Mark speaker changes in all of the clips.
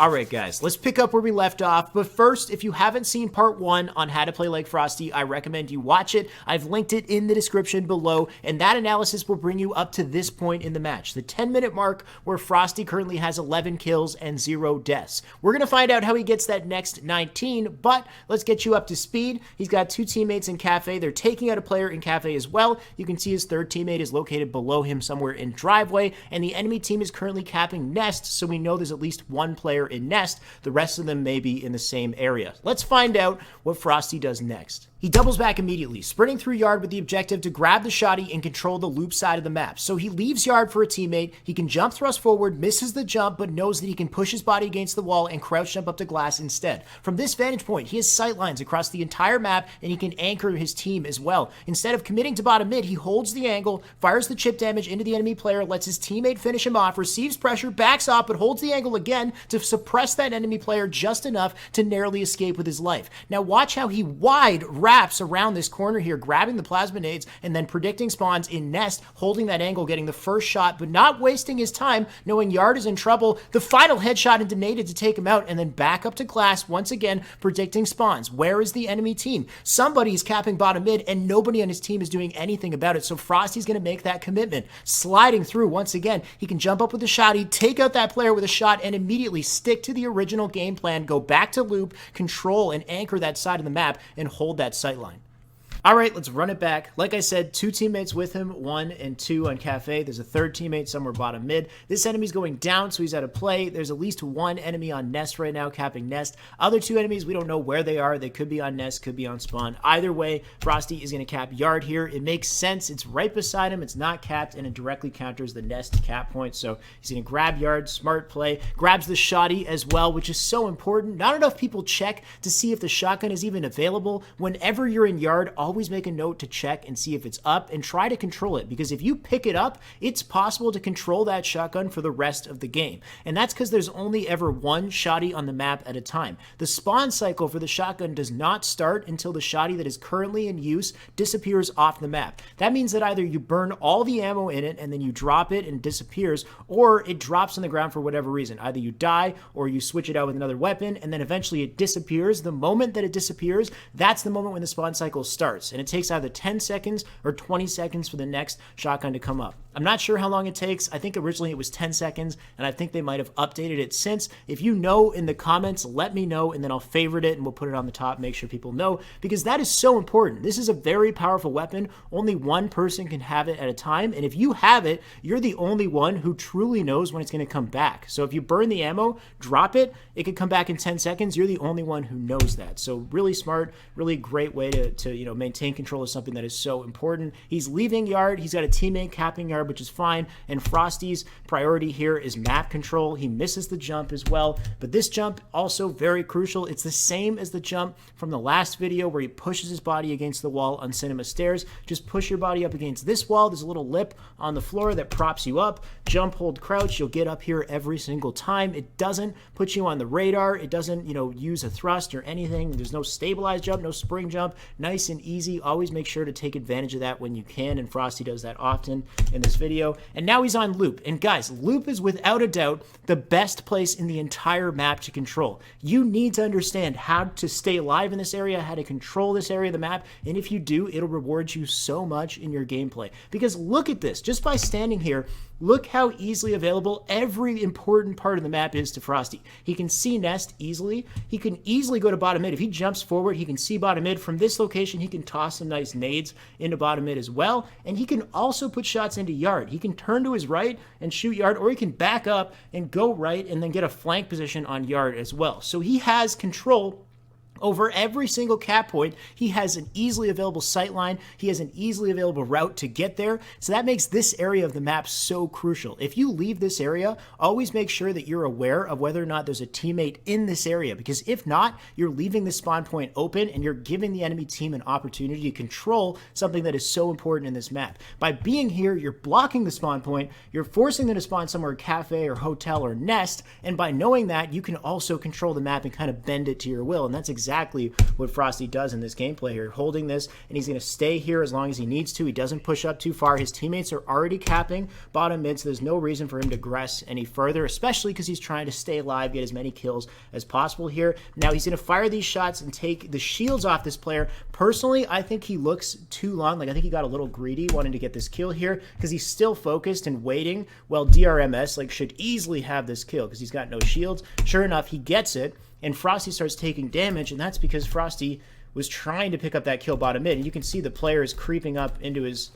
Speaker 1: Alright guys, let's pick up where we left off, but first, if you haven't seen part 1 on how to play like Frosty, I recommend you watch it. I've linked it in the description below, and that analysis will bring you up to this point in the match, the 10-minute mark where Frosty currently has 11 kills and 0 deaths. We're going to find out how he gets that next 19, but let's get you up to speed. He's got 2 teammates in Cafe. They're taking out a player in Cafe as well. You can see his 3rd teammate is located below him somewhere in Driveway, and the enemy team is currently capping Nest, so we know there's at least 1 player in Nest. The rest of them may be in the same area. Let's find out what Frosty does next. He doubles back immediately, sprinting through yard with the objective to grab the shotty and control the loop side of the map. So he leaves yard for a teammate, he can jump thrust forward, misses the jump, but knows that he can push his body against the wall and crouch jump up to glass instead. From this vantage point, he has sight lines across the entire map and he can anchor his team as well. Instead of committing to bottom mid, he holds the angle, fires the chip damage into the enemy player, lets his teammate finish him off, receives pressure, backs off, but holds the angle again to suppress that enemy player just enough to narrowly escape with his life. Now watch how he wide wraps around this corner here, grabbing the plasma nades and then predicting spawns in Nest, holding that angle, getting the first shot, but not wasting his time, knowing Yard is in trouble. The final headshot into naded to take him out, and then back up to glass, once again, predicting spawns. Where is the enemy team? Somebody's capping bottom mid, and nobody on his team is doing anything about it, so Frosty's going to make that commitment. Sliding through, once again, he can jump up with a shotty, take out that player with a shot, and immediately stick to the original game plan, go back to loop, control and anchor that side of the map, and hold that sight line. All right, let's run it back. Like I said, 2 teammates with him, 1 and 2 on Cafe. There's a 3rd teammate somewhere bottom mid. This enemy's going down, so he's out of play. There's at least 1 enemy on Nest right now, capping Nest. Other 2 enemies, we don't know where they are. They could be on Nest, could be on spawn. Either way, Frosty is going to cap Yard here. It makes sense. It's right beside him. It's not capped, and it directly counters the Nest cap point. So he's going to grab Yard, smart play. Grabs the shotty as well, which is so important. Not enough people check to see if the shotgun is even available. Whenever you're in Yard, always make a note to check and see if it's up and try to control it, because if you pick it up, it's possible to control that shotgun for the rest of the game. And that's because there's only ever 1 shotty on the map at a time. The spawn cycle for the shotgun does not start until the shotty that is currently in use disappears off the map. That means that either you burn all the ammo in it and then you drop it and it disappears, or it drops on the ground for whatever reason. Either you die or you switch it out with another weapon and then eventually it disappears. The moment that it disappears, that's the moment when the spawn cycle starts, and it takes either 10 seconds or 20 seconds for the next shotgun to come up. I'm not sure how long it takes. I think originally it was 10 seconds, and I think they might have updated it since. If you know in the comments, let me know, and then I'll favorite it, and we'll put it on the top, make sure people know, because that is so important. This is a very powerful weapon. Only 1 person can have it at a time, and if you have it, you're the only one who truly knows when it's going to come back. So if you burn the ammo, drop it, it could come back in 10 seconds. You're the only one who knows that. So really smart, really great way to maintain control of something that is so important. He's leaving Yard. He's got a teammate capping Yard, which is fine, and Frosty's priority here is map control. He misses the jump as well, but this jump also very crucial. It's the same as the jump from the last video where he pushes his body against the wall on Cinema Stairs. Just push your body up against this wall. There's a little lip on the floor that props you up. Jump, hold, crouch. You'll get up here every single time. It doesn't put you on the radar. It doesn't, use a thrust or anything. There's no stabilized jump, no spring jump. Nice and easy. Always make sure to take advantage of that when you can, and Frosty does that often in this video. And now he's on loop, and guys, loop is without a doubt the best place in the entire map to control. You need to understand how to stay alive in this area, how to control this area of the map, and if you do, it'll reward you so much in your gameplay. Because look at this, just by standing here, look how easily available every important part of the map is to Frosty. He can see Nest easily. He can easily go to bottom mid. If he jumps forward, he can see bottom mid. From this location, he can toss some nice nades into bottom mid as well. And he can also put shots into Yard. He can turn to his right and shoot Yard, or he can back up and go right and then get a flank position on Yard as well. So he has control over every single cap point. He has an easily available sight line. He has an easily available route to get there. So that makes this area of the map so crucial. If you leave this area, always make sure that you're aware of whether or not there's a teammate in this area, because if not, you're leaving the spawn point open and you're giving the enemy team an opportunity to control something that is so important in this map. By being here, you're blocking the spawn point, you're forcing them to spawn somewhere, cafe or hotel or Nest, and by knowing that, you can also control the map and kind of bend it to your will, and that's exactly exactly what Frosty does in this gameplay here, holding this, and he's going to stay here as long as he needs to. He doesn't push up too far. His teammates are already capping bottom mid, so there's no reason for him to aggress any further, especially because he's trying to stay alive, get as many kills as possible here. Now he's going to fire these shots and take the shields off this player. Personally, I think he looks too long. Like, I think he got a little greedy wanting to get this kill here because he's still focused and waiting, while DRMS like should easily have this kill because he's got no shields. Sure enough, he gets it, and Frosty starts taking damage, and that's because Frosty was trying to pick up that kill bottom mid. And you can see the player is creeping up into his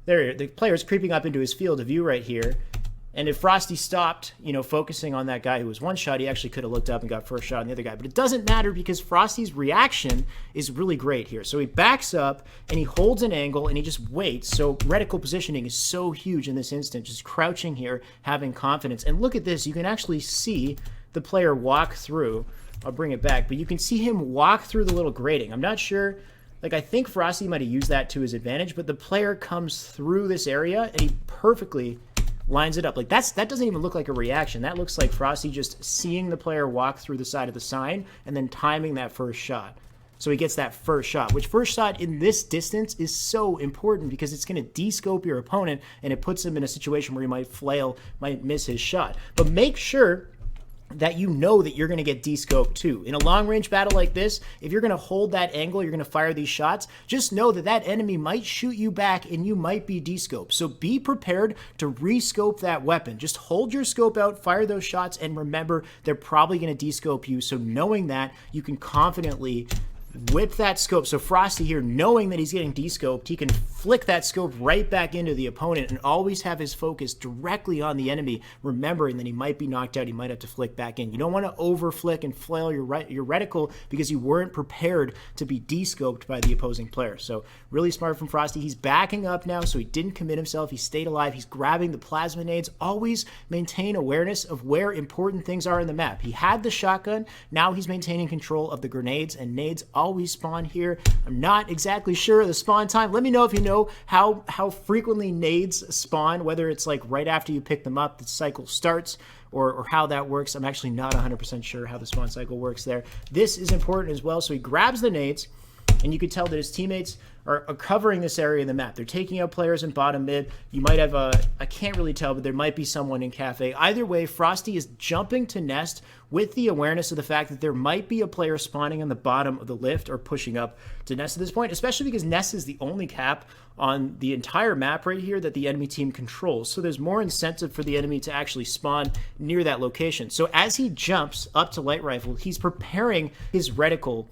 Speaker 1: field of view right here. And if Frosty stopped, focusing on that guy who was one shot, he actually could have looked up and got first shot on the other guy. But it doesn't matter because Frosty's reaction is really great here. So he backs up and he holds an angle and he just waits. So reticle positioning is so huge in this instant, just crouching here, having confidence. And look at this. You can actually see the player walk through. I'll bring it back. But you can see him walk through the little grating. I'm not sure. Like, I think Frosty might have used that to his advantage. But the player comes through this area and he perfectly lines it up. Like, that doesn't even look like a reaction. That looks like Frosty just seeing the player walk through the side of the sign and then timing that first shot. So he gets that first shot, which first shot in this distance is so important because it's going to de-scope your opponent and it puts him in a situation where he might flail, might miss his shot. But make sure that you know that you're going to get de-scoped too. In a long-range battle like this, if you're going to hold that angle, you're going to fire these shots, just know that that enemy might shoot you back and you might be de-scoped. So be prepared to re-scope that weapon. Just hold your scope out, fire those shots, and remember, they're probably going to de-scope you. So knowing that, you can confidently whip that scope. So Frosty here, knowing that he's getting de-scoped, he can flick that scope right back into the opponent and always have his focus directly on the enemy, remembering that he might be knocked out. He might have to flick back in. You don't want to over flick and flail your reticle because you weren't prepared to be de-scoped by the opposing player. So really smart from Frosty. He's backing up now, so he didn't commit himself. He stayed alive. He's grabbing the plasma nades. Always maintain awareness of where important things are in the map. He had the shotgun. Now he's maintaining control of the grenades, and nades always spawn here. I'm not exactly sure of the spawn time. Let me know if you know how frequently nades spawn, whether it's like right after you pick them up, the cycle starts, or how that works. I'm actually not 100% sure how the spawn cycle works there. This is important as well. So he grabs the nades, and you can tell that his teammates are covering this area of the map. They're taking out players in bottom mid. You might have I can't really tell, but there might be someone in cafe. Either way, Frosty is jumping to nest with the awareness of the fact that there might be a player spawning on the bottom of the lift or pushing up to nest at this point, especially because nest is the only cap on the entire map right here that the enemy team controls. So there's more incentive for the enemy to actually spawn near that location. So as he jumps up to light rifle, he's preparing his reticle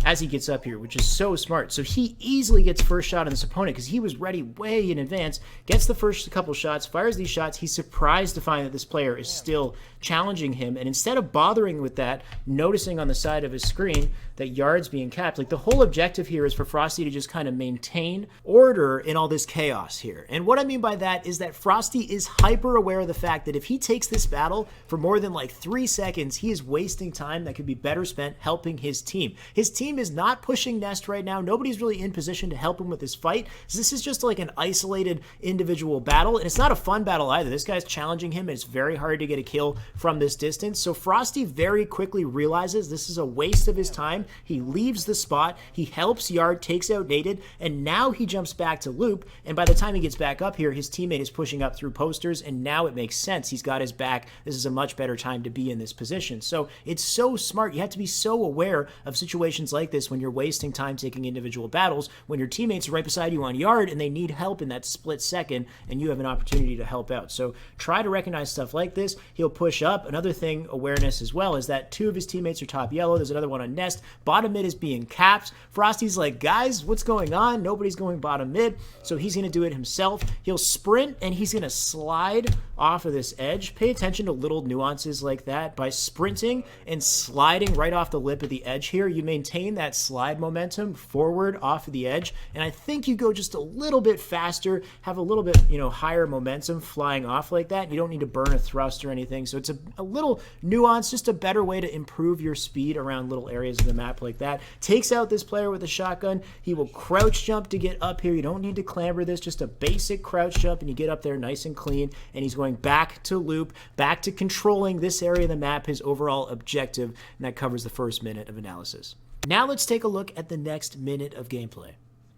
Speaker 1: as he gets up here, which is so smart. So he easily gets first shot on this opponent because he was ready way in advance, gets the first couple shots, fires these shots. He's surprised to find that this player is still challenging him, and instead of bothering with that, noticing on the side of his screen that Yard's being capped, like the whole objective here is for Frosty to just kind of maintain order in all this chaos here. And what I mean by that is that Frosty is hyper aware of the fact that if he takes this battle for more than like 3 seconds, he is wasting time that could be better spent helping his team. His team is not pushing nest right now. Nobody's really in position to help him with this fight. So this is just like an isolated individual battle, and it's not a fun battle either. This guy's challenging him. It's very hard to get a kill from this distance. So Frosty very quickly realizes this is a waste of his time. He leaves the spot. He helps Yard, takes out Nated, and now he jumps back to loop. And by the time he gets back up here, his teammate is pushing up through posters, and now it makes sense. He's got his back. This is a much better time to be in this position. So it's so smart. You have to be so aware of situations like this when you're wasting time taking individual battles, when your teammates are right beside you on Yard and they need help in that split second, and you have an opportunity to help out. So try to recognize stuff like this. He'll push up. Another thing, awareness as well, is that 2 of his teammates are top yellow. There's another one on nest. Bottom mid is being capped. Frosty's like, guys, what's going on? Nobody's going bottom mid. So he's going to do it himself. He'll sprint and he's going to slide off of this edge. Pay attention to little nuances like that. By sprinting and sliding right off the lip of the edge here, you maintain that slide momentum forward off of the edge. And I think you go just a little bit faster, have a little bit, higher momentum flying off like that. You don't need to burn a thrust or anything. So it's a little nuance, just a better way to improve your speed around little areas of the map like that. Takes out this player with a shotgun. He will crouch jump to get up here. You don't need to clamber this, just a basic crouch jump, and you get up there nice and clean. And he's going back to loop, back to controlling this area of the map, his overall objective, and that covers the first minute of analysis. Now let's take a look at the next minute of gameplay.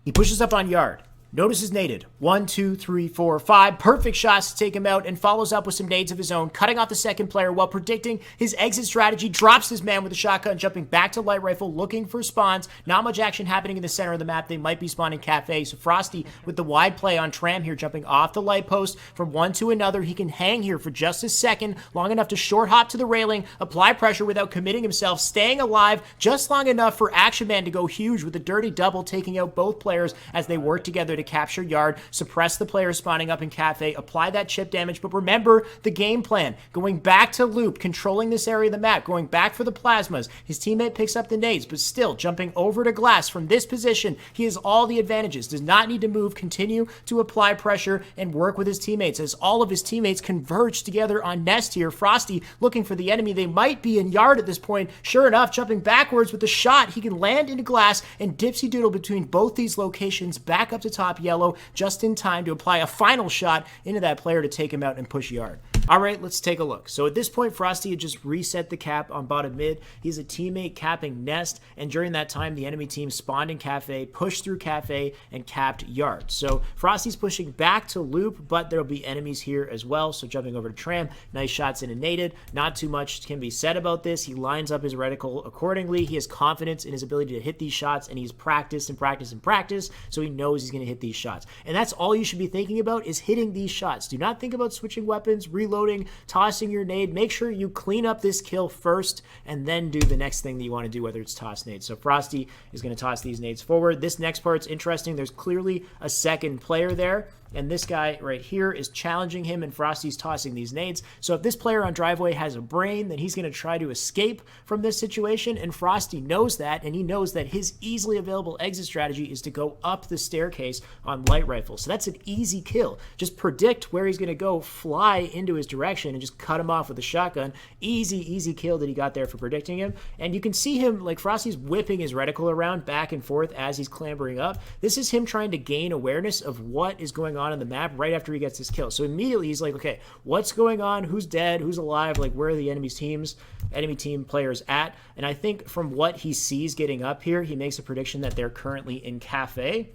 Speaker 1: He pushes up on yard. Notices naded. 1, 2, 3, 4, 5. Perfect shots to take him out, and follows up with some nades of his own, cutting off the second player while predicting his exit strategy. Drops his man with a shotgun, jumping back to light rifle, looking for spawns. Not much action happening in the center of the map. They might be spawning cafe. So Frosty with the wide play on Tram here, jumping off the light post from one to another. He can hang here for just a second, long enough to short hop to the railing, apply pressure without committing himself, staying alive just long enough for Action Man to go huge with a dirty double, taking out both players as they work together to capture yard, suppress the players spawning up in cafe, apply that chip damage. But remember the game plan. Going back to loop, controlling this area of the map, going back for the plasmas. His teammate picks up the nades, but still jumping over to glass from this position. He has all the advantages, does not need to move, continue to apply pressure and work with his teammates as all of his teammates converge together on nest here. Frosty looking for the enemy. They might be in yard at this point. Sure enough, jumping backwards with the shot, he can land into glass and dipsy doodle between both these locations back up to top yellow just in time to apply a final shot into that player to take him out and push yard. All right, let's take a look. So at this point, Frosty had just reset the cap on bottom mid. He's a teammate capping nest, and during that time, the enemy team spawned in cafe, pushed through cafe, and capped yard. So Frosty's pushing back to loop, but there'll be enemies here as well. So jumping over to Tram, nice shots in a naded. Not too much can be said about this. He lines up his reticle accordingly. He has confidence in his ability to hit these shots, and he's practiced and practiced and practiced, so he knows he's going to hit these shots. And that's all you should be thinking about, is hitting these shots. Do not think about switching weapons, reloading, tossing your nade. Make sure you clean up this kill first and then do the next thing that you want to do, whether it's toss nades. So Frosty is going to toss these nades forward. This next part's interesting. There's clearly a second player there, and this guy right here is challenging him, and Frosty's tossing these nades. So if this player on driveway has a brain, then he's going to try to escape from this situation, and Frosty knows that, and he knows that his easily available exit strategy is to go up the staircase on light rifle. So that's an easy kill. Just predict where he's going to go, fly into his direction, and just cut him off with a shotgun. Easy kill that he got there for predicting him. And you can see him, like, Frosty's whipping his reticle around back and forth as he's clambering up. This is him trying to gain awareness of what is going on in the map right after he gets his kill. So immediately he's like, okay, what's going on? Who's dead? Who's alive? Like, where are the enemy team players at? And I think from what he sees getting up here, he makes a prediction that they're currently in cafe.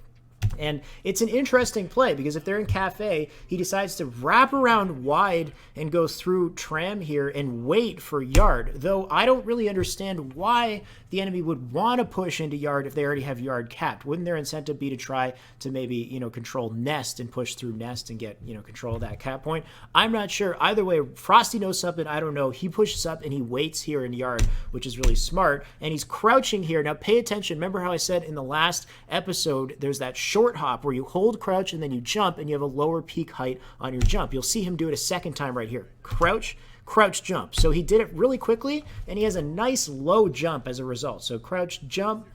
Speaker 1: And it's an interesting play, because if they're in cafe, he decides to wrap around wide and go through Tram here and wait for yard. Though I don't really understand why the enemy would want to push into yard if they already have yard capped. Wouldn't their incentive be to try to maybe, control nest and push through nest and get, control of that cap point? I'm not sure. Either way, Frosty knows something I don't know. He pushes up and he waits here in yard, which is really smart. And he's crouching here. Now pay attention. Remember how I said in the last episode, there's that short hop where you hold crouch and then you jump, and you have a lower peak height on your jump. You'll see him do it a second time right here. Crouch, jump. So he did it really quickly, and he has a nice low jump as a result. So crouch, jump,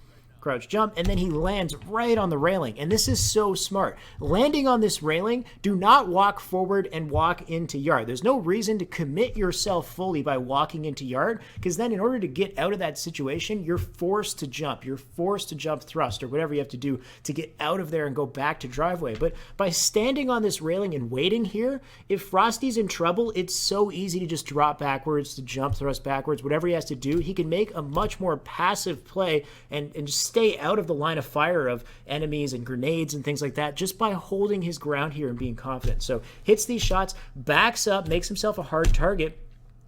Speaker 1: and then he lands right on the railing. And this is so smart. Landing on this railing, do not walk forward and walk into yard. There's no reason to commit yourself fully by walking into yard, because then in order to get out of that situation, you're forced to jump. You're forced to jump thrust or whatever you have to do to get out of there and go back to driveway. But by standing on this railing and waiting here, if Frosty's in trouble, it's so easy to just drop backwards, to jump thrust backwards, whatever he has to do. He can make a much more passive play and just stay out of the line of fire of enemies and grenades and things like that just by holding his ground here and being confident. So hits these shots, backs up, makes himself a hard target.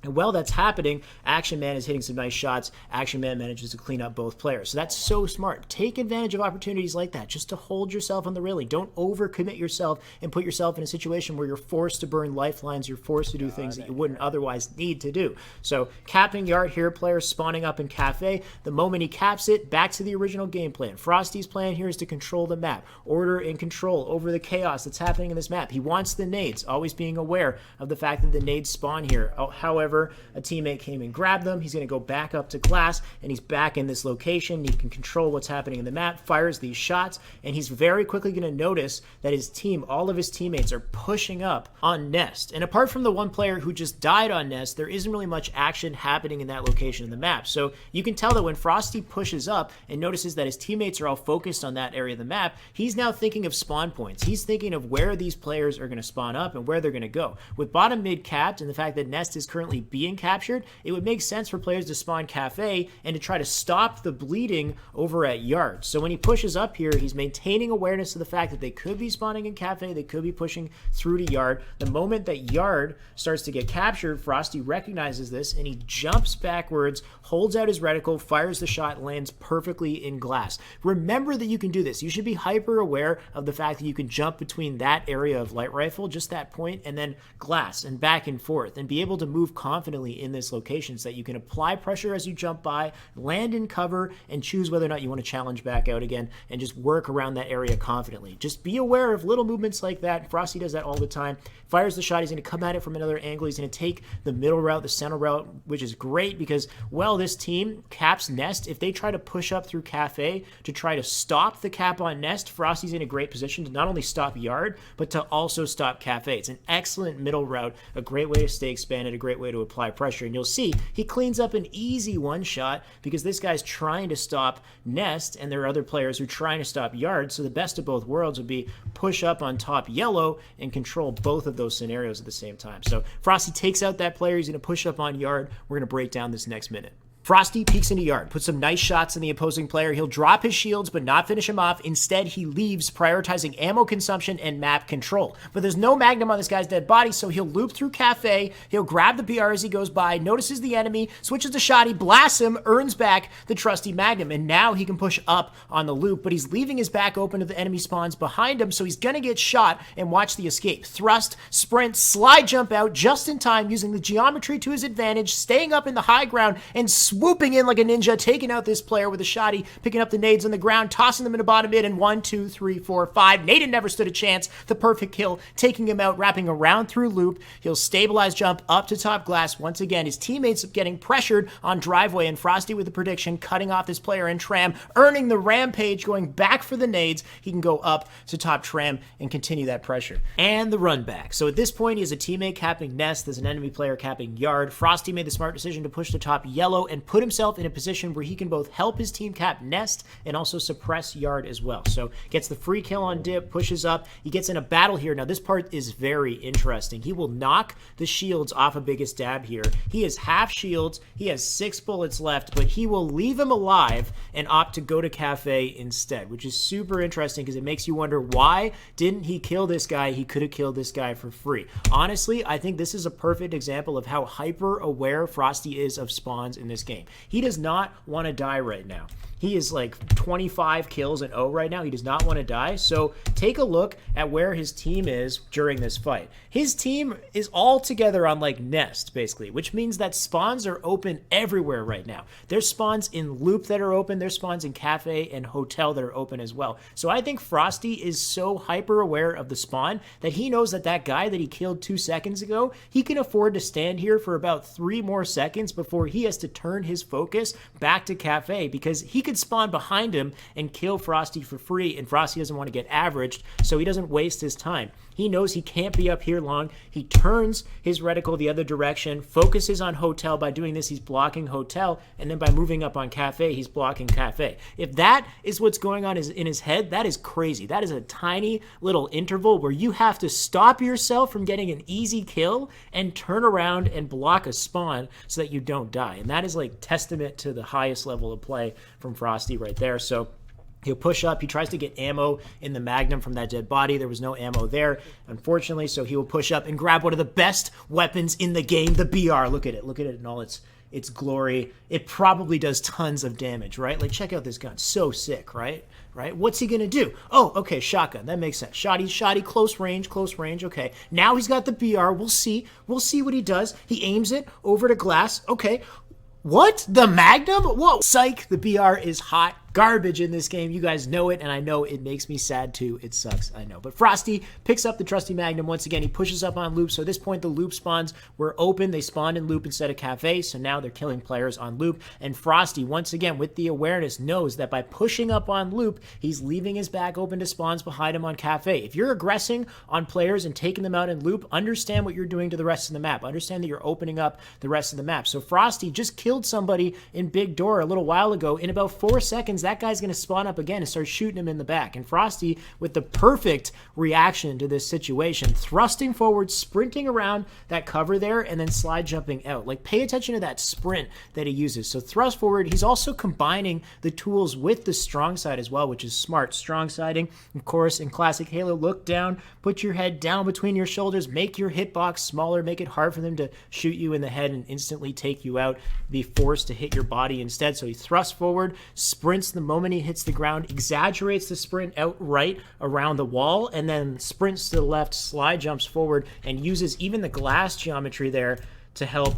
Speaker 1: And while that's happening, Action Man is hitting some nice shots. Action Man manages to clean up both players. So that's so smart. Take advantage of opportunities like that just to hold yourself on the railing. Don't overcommit yourself and put yourself in a situation where you're forced to burn lifelines. You're forced to do things that you wouldn't otherwise need to do. So capping yard here, players spawning up in cafe. The moment he caps it, back to the original game plan. Frosty's plan here is to control the map. Order and control over the chaos that's happening in this map. He wants the nades, always being aware of the fact that the nades spawn here. However, a teammate came and grabbed them. He's going to go back up to glass, and he's back in this location. He can control what's happening in the map, fires these shots, and he's very quickly going to notice that his team, all of his teammates, are pushing up on nest. And apart from the one player who just died on nest, there isn't really much action happening in that location in the map. So you can tell that when Frosty pushes up and notices that his teammates are all focused on that area of the map, he's now thinking of spawn points. He's thinking of where these players are going to spawn up and where they're going to go. With bottom mid capped and the fact that nest is currently being captured, it would make sense for players to spawn Cafe and to try to stop the bleeding over at Yard. So when he pushes up here, he's maintaining awareness of the fact that they could be spawning in Cafe, they could be pushing through to Yard. The moment that Yard starts to get captured, Frosty recognizes this and he jumps backwards, holds out his reticle, fires the shot, lands perfectly in glass. Remember that you can do this. You should be hyper aware of the fact that you can jump between that area of light rifle, just that point, and then glass and back and forth, and be able to move confidently in this location so that you can apply pressure as you jump by, land in cover, and choose whether or not you want to challenge back out again and just work around that area confidently. Just be aware of little movements like that. Frosty does that all the time. Fires the shot, he's going to come at it from another angle. He's going to take the middle route, the center route, which is great because, well, this team, Cap's Nest, if they try to push up through Cafe to try to stop the Cap on Nest, Frosty's in a great position to not only stop Yard, but to also stop Cafe. It's an excellent middle route, a great way to stay expanded, a great way to apply pressure. And you'll see he cleans up an easy one shot because this guy's trying to stop Nest and there are other players who are trying to stop Yard. So the best of both worlds would be push up on top Yellow and control both of those scenarios at the same time. So Frosty takes out that player. He's going to push up on Yard. We're going to break down this next minute. Frosty peeks into Yard, puts some nice shots in the opposing player. He'll drop his shields, but not finish him off. Instead, he leaves, prioritizing ammo consumption and map control. But there's no Magnum on this guy's dead body, so he'll loop through Cafe. He'll grab the BR as he goes by, notices the enemy, switches to shot, he blasts him, earns back the trusty Magnum, and now he can push up on the loop, but he's leaving his back open to the enemy spawns behind him, so he's gonna get shot and watch the escape. Thrust, sprint, slide jump out just in time, using the geometry to his advantage, staying up in the high ground, and swooping in like a ninja, taking out this player with a shotty, picking up the nades on the ground, tossing them into bottom mid, and 1, 2, 3, 4, 5. Naden never stood a chance. The perfect kill, taking him out, wrapping around through loop. He'll stabilize jump up to top glass. Once again, his teammates getting pressured on driveway, and Frosty with the prediction, cutting off this player in tram, earning the rampage, going back for the nades. He can go up to top tram and continue that pressure. And the run back. So at this point, he has a teammate capping Nest. There's an enemy player capping Yard. Frosty made the smart decision to push the top Yellow and put himself in a position where he can both help his team cap Nest and also suppress Yard as well. So gets the free kill on dip, pushes up. He gets in a battle here. Now this part is very interesting. He will knock the shields off of Biggest Dab here. He has half shields. He has 6 bullets left, but he will leave him alive and opt to go to Cafe instead, which is super interesting because it makes you wonder, why didn't he kill this guy? He could have killed this guy for free. Honestly, I think this is a perfect example of how hyper aware Frosty is of spawns in this game. He does not want to die right now. He is like 25 kills and 0 right now. He does not want to die. So take a look at where his team is during this fight. His team is all together on like Nest, basically, which means that spawns are open everywhere right now. There's spawns in Loop that are open. There's spawns in Cafe and Hotel that are open as well. So I think Frosty is so hyper aware of the spawn that he knows that that guy that he killed 2 seconds ago, he can afford to stand here for about 3 more seconds before he has to turn his focus back to Cafe, because he could spawn behind him and kill Frosty for free, and Frosty doesn't want to get averaged, so he doesn't waste his time. He knows he can't be up here long. He turns his reticle the other direction, focuses on Hotel. By doing this, he's blocking Hotel, and then by moving up on Cafe, he's blocking Cafe. If that is what's going on in his head, that is crazy. That is a tiny little interval where you have to stop yourself from getting an easy kill and turn around and block a spawn so that you don't die. And that is like testament to the highest level of play from Frosty right there. So he'll push up. He tries to get ammo in the Magnum from that dead body. There was no ammo there, unfortunately, so he will push up and grab one of the best weapons in the game, the BR. Look at it. Look at it in all its glory. It probably does tons of damage, right? Like, check out this gun. So sick, right? Right? What's he going to do? Oh, okay, shotgun. That makes sense. Shotty, close range. Okay. Now he's got the BR. We'll see what he does. He aims it over to glass. Okay. What? The Magnum? Whoa. Psych. The BR is hot garbage in this game. You guys know it, and I know it makes me sad too. It sucks, I know. But Frosty picks up the trusty Magnum once again. He pushes up on Loop. So at this point, the Loop spawns were open. They spawned in Loop instead of Cafe, so now they're killing players on Loop. And Frosty, once again, with the awareness, knows that by pushing up on Loop, he's leaving his back open to spawns behind him on Cafe. If you're aggressing on players and taking them out in Loop, understand what you're doing to the rest of the map. Understand that you're opening up the rest of the map. So Frosty just killed somebody in Big Door a little while ago. In about 4 seconds, happens, that guy's going to spawn up again and start shooting him in the back. And Frosty, with the perfect reaction to this situation, thrusting forward, sprinting around that cover there, and then slide jumping out. Like, pay attention to that sprint that he uses. So thrust forward. He's also combining the tools with the strong side as well, which is smart. Strong siding, of course, in classic Halo, look down, put your head down between your shoulders, make your hitbox smaller, make it hard for them to shoot you in the head and instantly take you out, be forced to hit your body instead. So he thrusts forward, sprints the moment he hits the ground, exaggerates the sprint outright around the wall, and then sprints to the left, slide jumps forward, and uses even the glass geometry there to help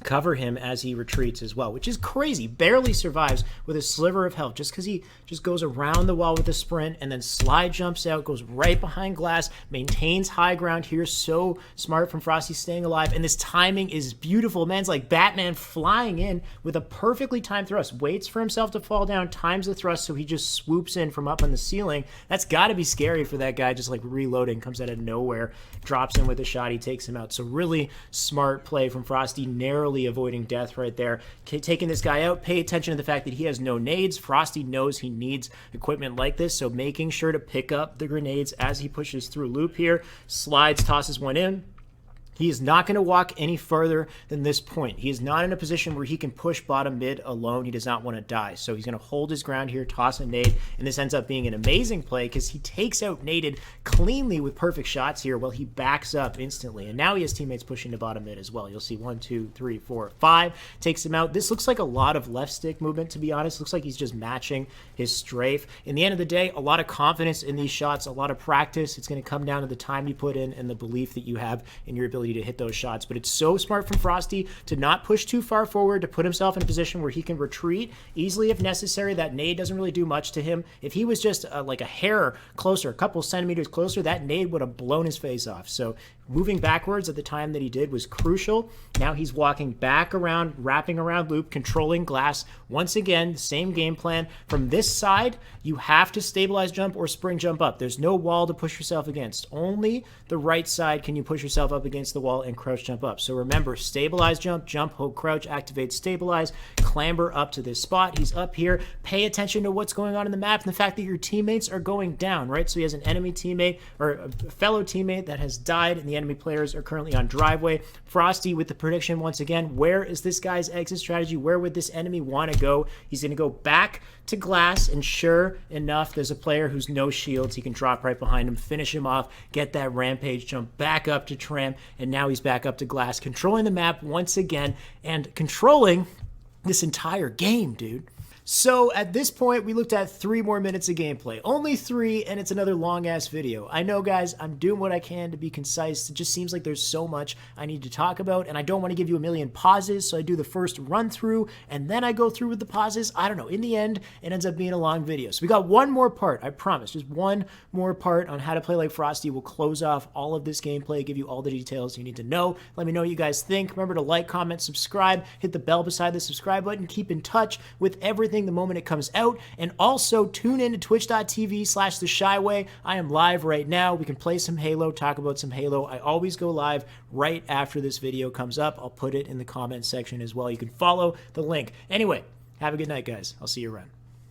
Speaker 1: cover him as he retreats as well, which is crazy. Barely survives with a sliver of health just because he just goes around the wall with a sprint and then slide jumps out, goes right behind glass, maintains high ground here. So smart from Frosty, staying alive, and this timing is beautiful. Man's like Batman, flying in with a perfectly timed thrust, waits for himself to fall down, times the thrust so he just swoops in from up on the ceiling. That's got to be scary for that guy, just like reloading, comes out of nowhere, drops in with a shot, he takes him out. So really smart play from Frosty, narrowly avoiding death right there. Taking this guy out, pay attention to the fact that he has no nades. Frosty knows he needs equipment like this, so making sure to pick up the grenades as he pushes through loop here. Slides, tosses one in. He is not going to walk any further than this point. He is not in a position where he can push bottom mid alone. He does not want to die. So he's going to hold his ground here, toss a nade, and this ends up being an amazing play because he takes out naded cleanly with perfect shots here while he backs up instantly. And now he has teammates pushing to bottom mid as well. You'll see 1, 2, 3, 4, 5. Takes him out. This looks like a lot of left stick movement, to be honest. Looks like he's just matching his strafe. In the end of the day, a lot of confidence in these shots, a lot of practice. It's going to come down to the time you put in and the belief that you have in your ability to hit those shots. But it's so smart from Frosty to not push too far forward, to put himself in a position where he can retreat easily if necessary. That nade doesn't really do much to him. If he was just like a hair closer, a couple centimeters closer, that nade would have blown his face off. So moving backwards at the time that he did was crucial. Now he's walking back around, wrapping around loop, controlling glass. Once again, same game plan. From this side, you have to stabilize jump or spring jump up. There's no wall to push yourself against. Only the right side can you push yourself up against the wall and crouch jump up. So remember, stabilize jump, jump, hold, crouch, activate, stabilize, clamber up to this spot. He's up here. Pay attention to what's going on in the map and the fact that your teammates are going down, right? So he has an enemy teammate or a fellow teammate that has died, and the enemy players are currently on driveway. Frosty with the prediction once again. Where is this guy's exit strategy? Where would this enemy want to go? He's going to go back to glass, and sure enough, there's a player who's no shields. He can drop right behind him, finish him off, get that rampage jump back up to tram, and now he's back up to glass, controlling the map once again and controlling this entire game, dude. So at this point, we looked at 3 more minutes of gameplay. Only 3, and it's another long-ass video. I know, guys, I'm doing what I can to be concise. It just seems like there's so much I need to talk about, and I don't want to give you a million pauses, so I do the first run-through, and then I go through with the pauses. I don't know. In the end, it ends up being a long video. So we got one more part, I promise. Just one more part on how to play like Frosty. We'll close off all of this gameplay, give you all the details you need to know. Let me know what you guys think. Remember to like, comment, subscribe, hit the bell beside the subscribe button. Keep in touch with everything the moment it comes out, and also tune in to twitch.tv/the ShyWay. I am live right now. We can play some Halo, talk about some Halo. I always go live right after this video comes up. I'll put it in the comment section as well. You can follow the link. Anyway, have a good night, guys. I'll see you around.